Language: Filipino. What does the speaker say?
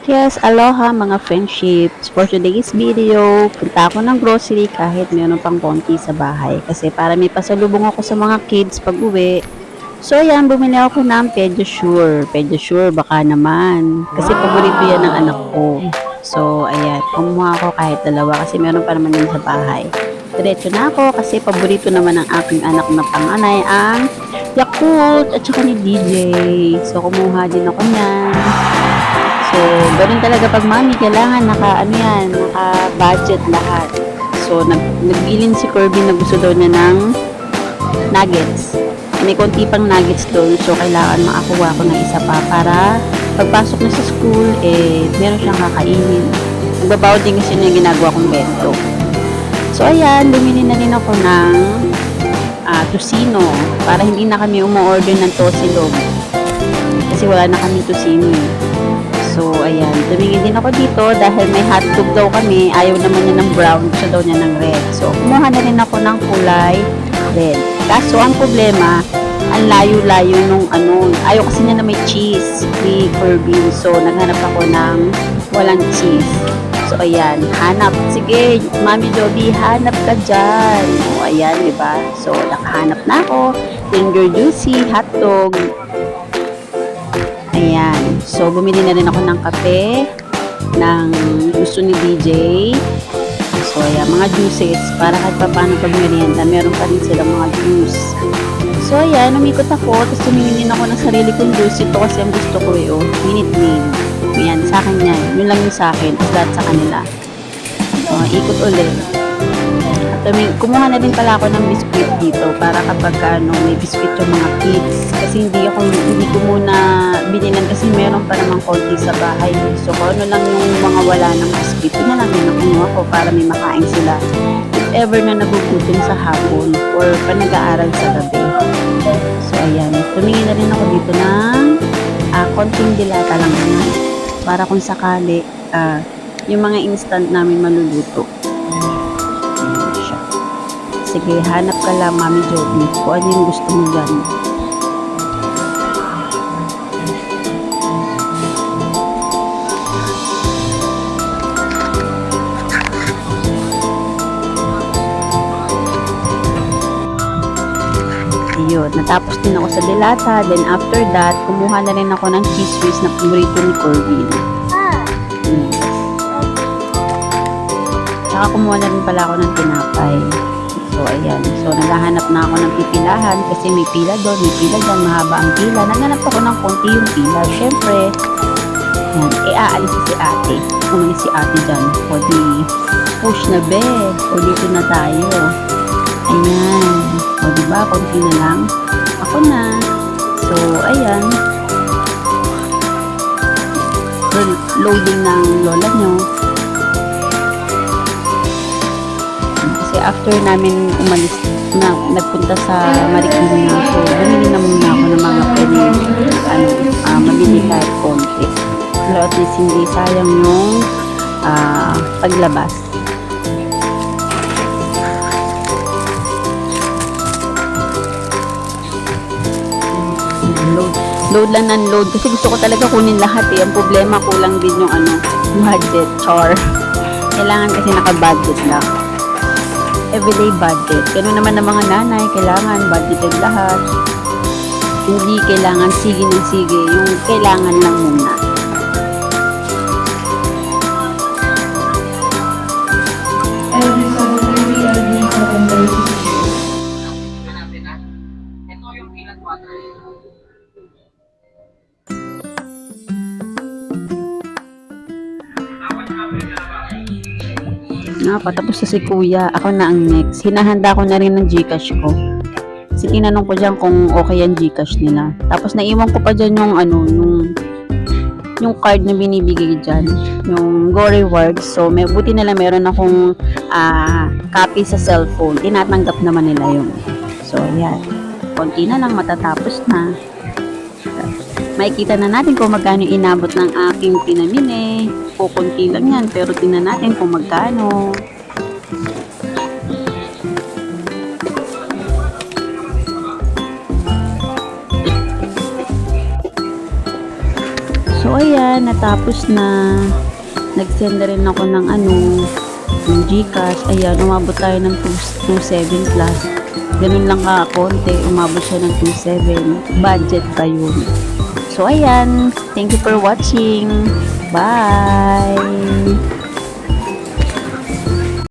Yes, aloha mga friendships. For today's video, punta ako ng grocery kahit meron pang konti sa bahay. Kasi para may pasalubong ako sa mga kids pag uwi. So ayan, bumili ako ng Pediasure. Pediasure, baka naman. Kasi paborito yan ng anak ko. So ayan, kumuha ako kahit dalawa kasi meron pa naman din sa bahay. Diretso na ako kasi paborito naman ng aking anak na panganay ang Yakult at saka ni DJ. So kumuha din ako niyan. So, ganun talaga pag mami, kailangan naka-budget lahat. So, nagbilin si Kirby na gusto daw niya ng nuggets. May konti pang nuggets doon, so kailangan makakuha ko ng isa pa para pagpasok na sa school, meron siyang kakainin. Nagbabaw din kasi niya ginagawa kong bento. So, ayan, bumili na rin ako ng tocino para hindi na kami umu-order ng tosilog. Kasi wala na kami tocino eh. So, ayan. Tumingin din ako dito dahil may hotdog daw kami. Ayaw naman niya ng brown. Gusto daw niya ng red. So, kumuha na rin ako ng kulay red. Kaso, ang problema, ang layo-layo nung ayaw kasi niya na may cheese ni Kirby. So, naghanap ako ng walang cheese. So, ayan. Hanap. Sige, Mami Joby, hanap ka dyan. O, ayan, diba? So, nakahanap na ako. Finger juicy, hotdog. Ayan. So, bumili na rin ako ng kape, ng gusto ni DJ. So, ayan, mga juices. Para kahit pa paano pag merienda, meron pa rin silang mga juice. So, ayan, umikot ako. Tapos tumingin din ako ng sarili kong juice. Ito kasi ang gusto ko Minute Maid. Ayan, sa akin yan. Yun lang yung sa akin. Tapos lahat sa kanila. Ikot ulit. Kumuha na din pala ako ng biscuit dito para kapag may biscuit yung mga kids. Kasi hindi ko muna binilan kasi meron pa namang konti sa bahay. So kung ano lang yung mga wala ng biscuit, yun na lang yung nakuha ko para may makain sila. If ever na nagugutom sa hapon or pa nag-aaral sa gabi. So ayan, tumingin na rin ako dito ng konting dilata lang naman. Para kung sakali, yung mga instant namin maluluto. Sige, hanap ka lang, Mami Joby. Kung ano yung gusto mo dyan. Ayun, natapos din ako sa dilata. Then after that, kumuha na rin ako ng cheese whiz na paborito ni Corbin. Saka kumuha na rin pala ako ng tinapay. So, ayan. So, naghahanap na ako ng pipilahan kasi may pila doon, may pila doon, mahaba ang pila. Naghanap ako ng konti yung pila. Siyempre, yan, aalis si ate. Umalis si ate dyan. O di, push na be. O dito na tayo. Ayan. O diba, konti na lang. Ako na. So, ayan. Loading ng lola nyo. After namin umalis na nagpunta sa Marikina, so bumili na muna ako ng mga pwedeng mabili kahit konti. Pero at least hindi sayang yung paglabas. Load lang ng load kasi gusto ko talaga kunin lahat eh. Ang problema, kulang din yung budget, char. Kailangan kasi naka-budget lang. Everyday budget. Ganun naman ng mga nanay, kailangan budgeted lahat. Hindi kailangan sige ng sige, yung kailangan lang muna. Patapos na si kuya, ako na ang next. Hinahanda ko na rin ng Gcash ko. Kasi tinanong ko dyan kung okay ang Gcash nila. Tapos naiwan ko pa dyan yung card na binibigay dyan. Yung Go Rewards. So, buti na lang meron akong copy sa cellphone. Tinatanggap naman nila yun. So, ayan. Konti na lang, matatapos na. Makikita na natin kung magkano inabot ng aking pinamili. Kukunti lang yan, pero tingnan natin kung magkano. So, ayan, ayan, natapos na. Nag-send na rin ako ng yung Gcash. Ayan, umabot tayo ng 2.7 plus. Ganun lang konti, umabot siya ng 2.7. Budget pa yun. So, ayan. Thank you for watching. Bye!